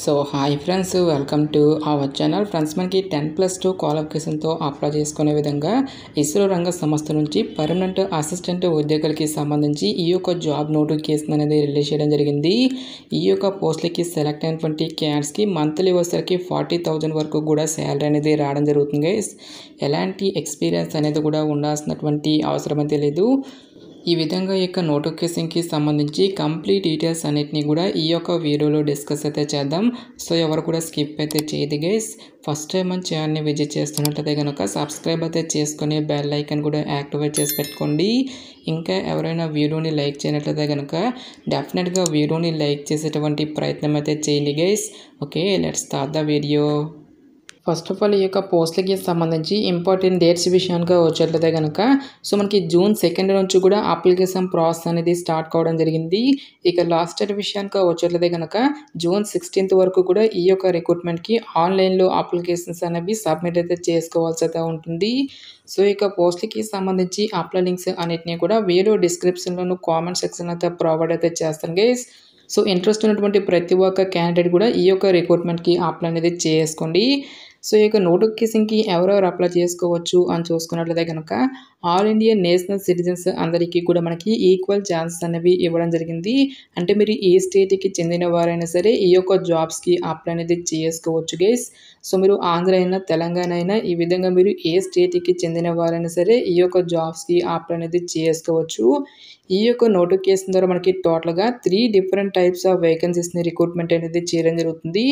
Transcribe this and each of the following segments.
So hi friends, welcome to our channel. Friends, మనకి 10+2 క్వాలిఫికేషన్తో apply చేసుకునే విధంగా ఇస్రో రంగ సంస్థ నుంచి పర్మనెంట్ అసిస్టెంట్ ఉద్యోగులకి సంబంధించి ఈ యొక్క జాబ్ నోటిఫికేషన్ అనేది రిలీజ్ చేయడం జరిగింది. ఈ యొక్క పోస్టులకి సెలెక్ట్ అయినటువంటి క్యాండిడేట్స్కి మంత్లీ వచ్చేసరికి 40,000 వరకు కూడా శాలరీ అనేది రావడం జరుగుతుంది. ఎలాంటి ఎక్స్పీరియన్స్ అనేది కూడా ఉండాల్సినటువంటి అవసరం అయితే లేదు. ఈ విధంగా ఈ యొక్క నోటిఫికేషన్కి సంబంధించి కంప్లీట్ డీటెయిల్స్ అన్నిటినీ కూడా ఈ యొక్క వీడియోలో డిస్కస్ అయితే చేద్దాం. సో ఎవరు కూడా స్కిప్ అయితే చేయదు గైస్. ఫస్ట్ టైం మన ఛానల్ని విజిట్ చేస్తున్నట్లయితే కనుక సబ్స్క్రైబ్ అయితే చేసుకుని బెల్ ఐకాన్ కూడా యాక్టివేట్ చేసి పెట్టుకోండి. ఇంకా ఎవరైనా వీడియోని లైక్ చేయనట్లయితే కనుక డెఫినెట్గా వీడియోని లైక్ చేసేటువంటి ప్రయత్నం అయితే చేయండి guys. Okay, let's start the video. First of all ఈ యొక్క పోస్టులకి సంబంధించి ఇంపార్టెంట్ డేట్స్ విషయానికి వచ్చేట్లయితే కనుక మనకి June 2 నుంచి కూడా అప్లికేషన్ ప్రాసెస్ అనేది స్టార్ట్ కావడం జరిగింది. ఇక లాస్ట్ డేట్ విషయానికి వచ్చేట్లయితే కనుక June 16 వరకు కూడా ఈ యొక్క రిక్రూట్మెంట్కి ఆన్లైన్లో అప్లికేషన్స్ అనేవి సబ్మిట్ అయితే చేసుకోవాల్సి అయితే ఉంటుంది. సో ఇక పోస్టులకి సంబంధించి అప్లై లింక్స్ అన్నిటినీ కూడా వీడియో డిస్క్రిప్షన్లోను కామెంట్ సెక్షన్ అయితే ప్రొవైడ్ అయితే చేస్తాను గైస్. సో ఇంట్రెస్ట్ ఉన్నటువంటి ప్రతి ఒక్క క్యాండిడేట్ కూడా ఈ యొక్క రిక్రూట్మెంట్కి అప్లై అనేది చేసుకోండి. సో ఈ యొక్క నోటిఫికేషన్కి ఎవరెవరు అప్లై చేసుకోవచ్చు అని చూసుకున్నట్లయితే కనుక ఆల్ ఇండియా నేషనల్ సిటిజన్స్ అందరికీ కూడా మనకి ఈక్వల్ ఛాన్సెస్ అనేవి ఇవ్వడం జరిగింది. అంటే మీరు ఏ స్టేట్కి చెందిన వారైనా సరే ఈ యొక్క జాబ్స్కి అప్లై అనేది చేసుకోవచ్చు గైస్. సో మీరు ఆంధ్ర అయినా తెలంగాణ అయినా ఈ విధంగా మీరు ఏ స్టేట్కి చెందిన వారైనా సరే ఈ యొక్క జాబ్స్కి అప్లై అనేది చేసుకోవచ్చు. ఈ యొక్క నోటిఫికేషన్ ద్వారా మనకి టోటల్గా 3 డిఫరెంట్ టైప్స్ ఆఫ్ వేకెన్సీస్ని రిక్రూట్మెంట్ అనేది చేయడం జరుగుతుంది.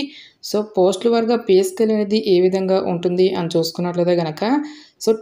సో పోస్టుల వారుగా పే స్కేల్ అనేది ఏ విధంగా ఉంటుంది అని చూసుకున్నట్లయితే కనుక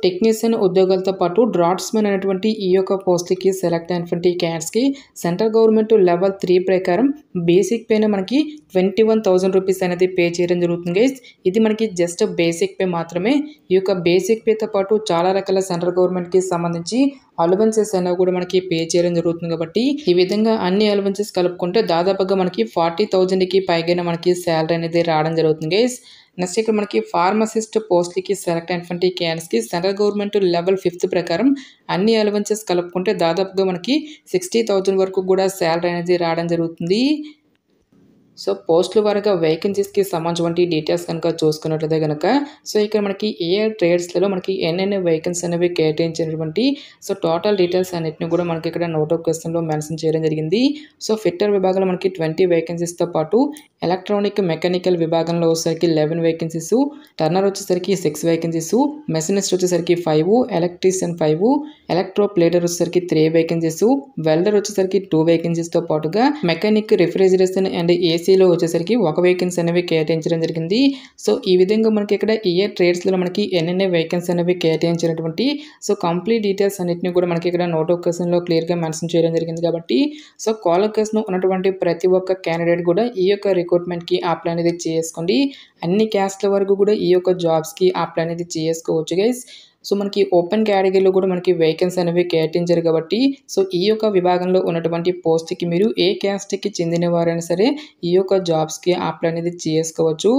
టెక్నీషియన్ ఉద్యోగాలతో పాటు డ్రాఫ్ట్స్మెన్ అనేటువంటి ఈ యొక్క పోస్టులకి సెలెక్ట్ అయినటువంటి క్యాండిడేట్స్కి సెంట్రల్ గవర్నమెంట్ లెవెల్ 3 ప్రకారం బేసిక్ పేనే మనకి 21,000 రూపీస్ అనేది పే చేయడం జరుగుతుంది. ఇది మనకి జస్ట్ బేసిక్ పే మాత్రమే. ఈ యొక్క బేసిక్ పేతో పాటు చాలా రకాల సెంట్రల్ గవర్నమెంట్కి సంబంధించి అలవెన్సెస్ అనేవి కూడా మనకి పే చేయడం జరుగుతుంది. కాబట్టి ఈ విధంగా అన్ని అలవెన్సెస్ కలుపుకుంటే దాదాపుగా మనకి 40,000కి పైగానే మనకి శాలరీ అనేది రావడం జరుగుతుంది గైస్. నెక్స్ట్ ఇక్కడ మనకి ఫార్మసిస్ట్ పోస్ట్లకి సెలెక్ట్ అయినటువంటి క్యాండిడేట్స్కి సెంట్రల్ గవర్నమెంట్ లెవెల్ 5 ప్రకారం అన్ని అలవెన్సెస్ కలుపుకుంటే దాదాపుగా మనకి 60,000 వరకు కూడా శాలరీ అనేది రావడం జరుగుతుంది. సో పోస్టుల వారిగా వేకెన్సీస్కి సంబంధించిన డీటెయిల్స్ కనుక చూసుకున్నట్లయితే కనుక ఇక్కడ మనకి ఏ ట్రేడ్స్లలో మనకి ఎన్నెన్ని వేకెన్సీ అనేవి కేటాయించినటువంటి టోటల్ డీటెయిల్స్ అన్నిటిని కూడా మనకి ఇక్కడ నోటిఫికేషన్లో మెన్షన్ చేయడం జరిగింది. ఫిట్టర్ విభాగంలో మనకి 20 వేకెన్సీస్తో పాటు ఎలక్ట్రానిక్ మెకానికల్ విభాగంలో వచ్చేసరికి 11 వేకెన్సీస్, టర్నర్ వచ్చేసరికి 6 వేకెన్సీస్, మెషినిస్ట్ వచ్చేసరికి 5, ఎలక్ట్రీషియన్ 5, ఎలక్ట్రో ప్లేటర్ వచ్చేసరికి 3 వేకెన్సీస్, వెల్డర్ వచ్చేసరికి 2 వేకెన్సీస్తో పాటుగా మెకానిక్, రిఫ్రిజిరేషన్ అండ్ ఏసీలో వచ్చేసరికి 1 వేకెన్సీ అనేవి కేటాయించడం జరిగింది. సో ఈ విధంగా మనకి ఇక్కడ ఏ ట్రేడ్స్లో మనకి ఎన్నెన్ని వేకెన్సీ అనేవి కేటాయించినటువంటి కంప్లీట్ డీటెయిల్స్ అన్నిటిని కూడా మనకి ఇక్కడ నోటిఫికేషన్లో క్లియర్గా మెన్షన్ చేయడం జరిగింది. కాబట్టి క్వాలిఫికేషన్ ఉన్నటువంటి ప్రతి ఒక్క క్యాండిడేట్ కూడా ఈ యొక్క రిక్రూట్మెంట్కి అప్లై అనేది చేసుకోండి. అన్ని క్యాస్ట్ల వరకు కూడా ఈ యొక్క జాబ్స్కి అప్లై అనేది చేసుకోవచ్చు గైస్. మనకి ఓపెన్ కేటగిరీలో కూడా మనకి వేకెన్సీ అనేవి కేటాయించారు. కాబట్టి ఈ యొక్క విభాగంలో ఉన్నటువంటి పోస్ట్కి మీరు ఏ క్యాస్ట్కి చెందిన వారైనా సరే ఈ యొక్క జాబ్స్కి అప్లై అనేది చేసుకోవచ్చు.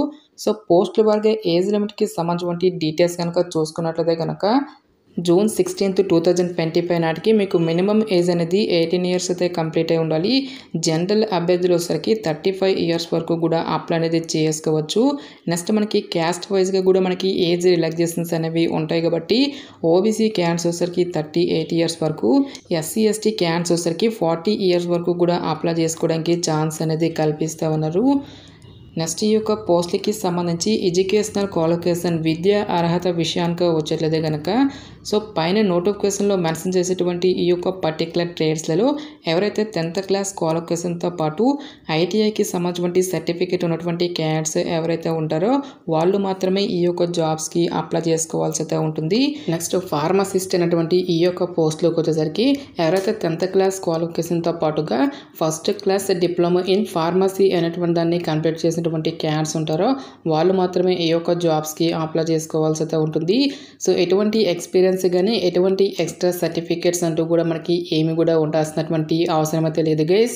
పోస్టుల వారిగా ఏజ్ లిమిట్కి సంబంధించిన డీటెయిల్స్ కనుక చూసుకున్నట్లయితే కనుక June 16, 2025 నాటికి మీకు మినిమం ఏజ్ అనేది 18 ఇయర్స్ అయితే కంప్లీట్ అయి ఉండాలి. జనరల్ అభ్యర్థులు వచ్చేసరికి 35 ఇయర్స్ వరకు కూడా అప్లై అనేది చేసుకోవచ్చు. నెక్స్ట్ మనకి క్యాస్ట్ వైజ్గా కూడా మనకి ఏజ్ రిలాక్సేషన్స్ అనేవి ఉంటాయి. కాబట్టి ఓబీసీ క్యాండిడేట్స్ వచ్చేసరికి 38 ఇయర్స్ వరకు, ఎస్సీ ఎస్టీ క్యాండిడేట్స్ వచ్చేసరికి 40 ఇయర్స్ వరకు కూడా అప్లై చేసుకోవడానికి ఛాన్స్ అనేది కల్పిస్తూ ఉన్నారు. నెక్స్ట్ ఈ యొక్క పోస్టులకి సంబంధించి ఎడ్యుకేషనల్ క్వాలిఫికేషన్ విద్యా అర్హత విషయానికి వచ్చేట్లయితే కనుక పైన నోటిఫికేషన్లో మెన్షన్ చేసేటువంటి ఈ యొక్క పర్టికులర్ ట్రేడ్స్లలో ఎవరైతే 10th క్లాస్ క్వాలిఫికేషన్తో పాటు ఐటీఐకి సంబంధించిన సర్టిఫికేట్ ఉన్నటువంటి క్యాండిడేట్స్ ఎవరైతే ఉంటారో వాళ్ళు మాత్రమే ఈ యొక్క జాబ్స్కి అప్లై చేసుకోవాల్సి అయితే ఉంటుంది. నెక్స్ట్ ఫార్మసిస్ట్ అనేటువంటి ఈ యొక్క పోస్టులోకి వచ్చేసరికి ఎవరైతే 10th క్లాస్ క్వాలిఫికేషన్తో పాటుగా first class diploma in pharmacy అనేటువంటి దాన్ని కంప్లీట్ చేసినటువంటి క్యాండిడేట్స్ ఉంటారో వాళ్ళు మాత్రమే ఈ యొక్క జాబ్స్కి అప్లై చేసుకోవాల్సి అయితే ఉంటుంది. ఎటువంటి ఎక్స్పీరియన్స్ కానీ ఎటువంటి ఎక్స్ట్రా సర్టిఫికేట్స్ అంటూ కూడా మనకి ఏమి కూడా ఉండాల్సినటువంటి అవసరం అయితే లేదు గైస్.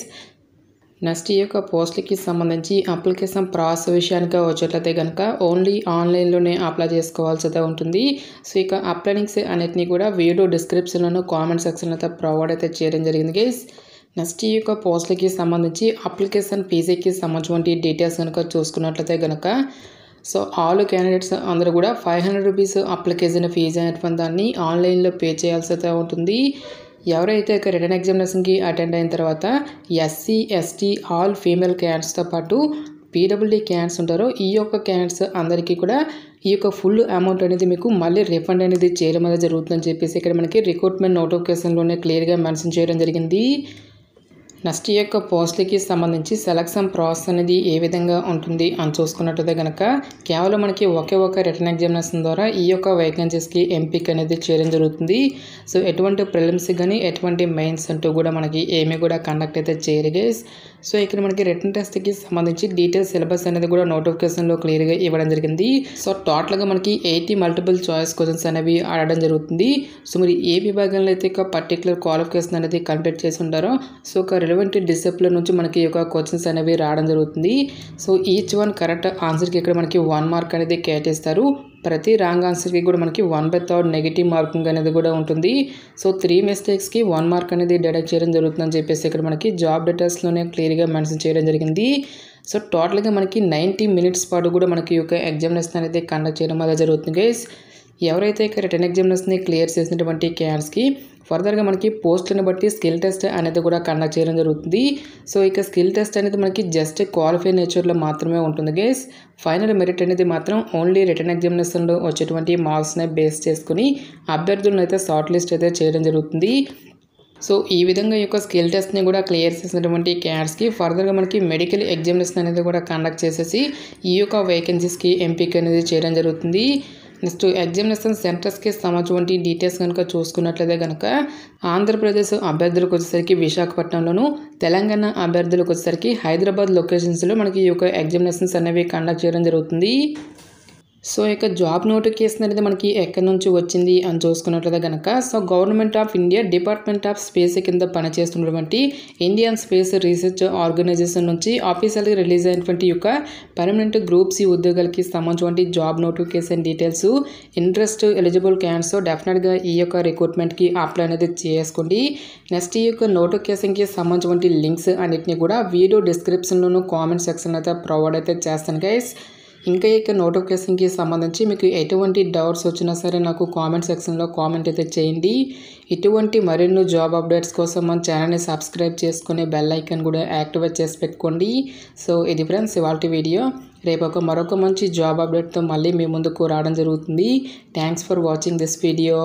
నెక్స్ట్ ఈ యొక్క పోస్టులకి సంబంధించి అప్లికేషన్ ప్రాసెస్ విషయానికి వచ్చేట్లయితే కనుక ఓన్లీ ఆన్లైన్లోనే అప్లై చేసుకోవాల్సి అయితే ఉంటుంది. ఇక అప్లై లింక్స్ అన్నిటినీ కూడా వీడియో డిస్క్రిప్షన్లోను కామెంట్ సెక్షన్లో అయితే ప్రొవైడ్ అయితే చేయడం జరిగింది గైస్. నెక్స్ట్ ఈ యొక్క పోస్టులకి సంబంధించి అప్లికేషన్ ఫీజుకి సంబంధించిన డీటెయిల్స్ కనుక చూసుకున్నట్లయితే కనుక సో ఆల్ క్యాండిడేట్స్ అందరూ కూడా 500 రూపీస్ అప్లికేషన్ ఫీజు అనేటువంటి దాన్ని ఆన్లైన్లో పే చేయాల్సి అయితే ఉంటుంది. ఎవరైతే రిటర్న్ ఎగ్జామినేషన్కి అటెండ్ అయిన తర్వాత ఎస్సీ ఎస్టీ ఆల్ ఫీమేల్ క్యాండిడేట్స్తో పాటు పీడబ్ల్యూడీ క్యాండిడేట్స్ ఉంటారో ఈ యొక్క క్యాండిడేట్స్ అందరికీ కూడా ఈ యొక్క ఫుల్ అమౌంట్ అనేది మీకు మళ్ళీ రిఫండ్ అనేది చేయడం అనేది జరుగుతుందని చెప్పేసి ఇక్కడ మనకి రిక్రూట్మెంట్ నోటిఫికేషన్లోనే క్లియర్గా మెన్షన్ చేయడం జరిగింది. నెక్స్ట్ ఈ యొక్క పోస్టులకి సంబంధించి సెలక్షన్ ప్రాసెస్ అనేది ఏ విధంగా ఉంటుంది అని చూసుకున్నట్లయితే కనుక కేవలం మనకి ఒకే ఒక రిటర్న్ ఎగ్జామినేషన్ ద్వారా ఈ యొక్క వేకెన్సీస్కి ఎంపిక అనేది చేయడం జరుగుతుంది. సో ఎటువంటి ప్రిలిమ్స్ కానీ ఎటువంటి మెయిన్స్ అంటూ కూడా మనకి ఏమీ కూడా కండక్ట్ అయితే చేయరు గైస్. సో ఇక్కడ మనకి రిటర్న్ టెస్ట్కి సంబంధించి డీటెయిల్స్ సిలబస్ అనేది కూడా నోటిఫికేషన్లో క్లియర్గా ఇవ్వడం జరిగింది. సో టోటల్గా మనకి 80 మల్టిపుల్ చాయిస్ క్వశ్చన్స్ అనేవి ఆడడం జరుగుతుంది. సో మరి ఏ విభాగంలో అయితే ఒక పర్టికులర్ క్వాలిఫికేషన్ అనేది కంప్లీట్ చేసి ఉంటారో సో ఒక రిలవెంట్ డిసిప్లిన్ నుంచి మనకి ఈ యొక్క క్వశ్చన్స్ అనేవి రావడం జరుగుతుంది. సో ఈచ్ వన్ కరెక్ట్ ఆన్సర్కి ఇక్కడ మనకి 1 మార్క్ అనేది కేటాయిస్తారు. ప్రతి రాంగ్ ఆన్సర్కి కూడా మనకి 1/3 నెగిటివ్ మార్కింగ్ అనేది కూడా ఉంటుంది. సో 3 మిస్టేక్స్కి 1 మార్క్ అనేది డిడక్ట్ చేయడం జరుగుతుందని చెప్పేసి ఇక్కడ మనకి జాబ్ డీటెయిల్స్లోనే క్లియర్గా మెన్షన్ చేయడం జరిగింది. సో టోటల్గా మనకి 90 మినిట్స్ పాటు కూడా మనకి ఈ యొక్క ఎగ్జామినేషన్ అనేది కండక్ట్ చేయడం అనేది జరుగుతుంది గైస్. ఎవరైతే రిటర్న్ ఎగ్జామినేషన్ని క్లియర్ చేసినటువంటి క్యాండిడేట్స్కి ఫర్దర్గా మనకి పోస్టులను బట్టి స్కిల్ టెస్ట్ అనేది కూడా కండక్ట్ చేయడం జరుగుతుంది. సో ఇక స్కిల్ టెస్ట్ అనేది మనకి జస్ట్ క్వాలిఫై నేచర్లో మాత్రమే ఉంటుంది గైస్. ఫైనల్ మెరిట్ అనేది మాత్రం ఓన్లీ రిటర్న్ ఎగ్జామినేషన్లో వచ్చేటువంటి మార్క్స్ని బేస్ చేసుకుని అభ్యర్థులను అయితే షార్ట్ లిస్ట్ అయితే చేయడం జరుగుతుంది. సో ఈ విధంగా ఈ యొక్క స్కిల్ టెస్ట్ని కూడా క్లియర్ చేసినటువంటి క్యాండిడేట్స్కి ఫర్దర్గా మనకి మెడికల్ ఎగ్జామినేషన్ అనేది కూడా కండక్ట్ చేసేసి ఈ యొక్క వేకెన్సీస్కి ఎంపిక అనేది చేయడం జరుగుతుంది. నెక్స్ట్ ఎగ్జామినేషన్ సెంటర్స్కి సంబంధించిన డీటెయిల్స్ కనుక చూసుకున్నట్లయితే కనుక ఆంధ్రప్రదేశ్ అభ్యర్థులకు వచ్చేసరికి విశాఖపట్నంలోను, తెలంగాణ అభ్యర్థులకు వచ్చేసరికి హైదరాబాద్ లొకేషన్స్లో మనకి ఈ యొక్క ఎగ్జామినేషన్స్ అనేవి కండక్ట్ చేయడం జరుగుతుంది. సో ఇక జాబ్ నోటిఫికేషన్ అనేది మనకి ఎక్కడి నుంచి వచ్చింది అని చూసుకున్నట్లయితే కనుక so government of India department of space కింద పనిచేస్తున్నటువంటి ఇండియన్ స్పేస్ రీసెర్చ్ ఆర్గనైజేషన్ నుంచి ఆఫీషియల్గా రిలీజ్ అయినటువంటి యొక్క పర్మనెంట్ గ్రూప్ సి ఉద్యోగాలకి సంబంధించిన job notification details interest eligible candidates డెఫినెట్గా ఈ యొక్క రిక్రూట్మెంట్కి అప్లై అనేది చేసుకోండి. నెక్స్ట్ ఈ యొక్క నోటిఫికేషన్కి సంబంధించిన లింక్స్ అన్నిటిని కూడా వీడియో డిస్క్రిప్షన్లోను కామెంట్ సెక్షన్లో అయితే ప్రొవైడ్ అయితే చేస్తాను గైస్. ఇంకా ఇక నోటిఫికేషన్కి సంబంధించి మీకు ఎటువంటి డౌట్స్ వచ్చినా సరే నాకు కామెంట్ సెక్షన్లో కామెంట్ అయితే చేయండి. ఇటువంటి మరిన్ని జాబ్ అప్డేట్స్ కోసం మన ఛానల్ని సబ్స్క్రైబ్ చేసుకుని బెల్ ఐకాన్ కూడా యాక్టివేట్ చేసి పెట్టుకోండి. సో ఇది ఫ్రెండ్స్ ఇవాల్టి వీడియో. రేపు మరొక మంచి జాబ్ అప్డేట్తో మళ్ళీ మీ ముందుకు రావడం జరుగుతుంది. Thanks for watching this video.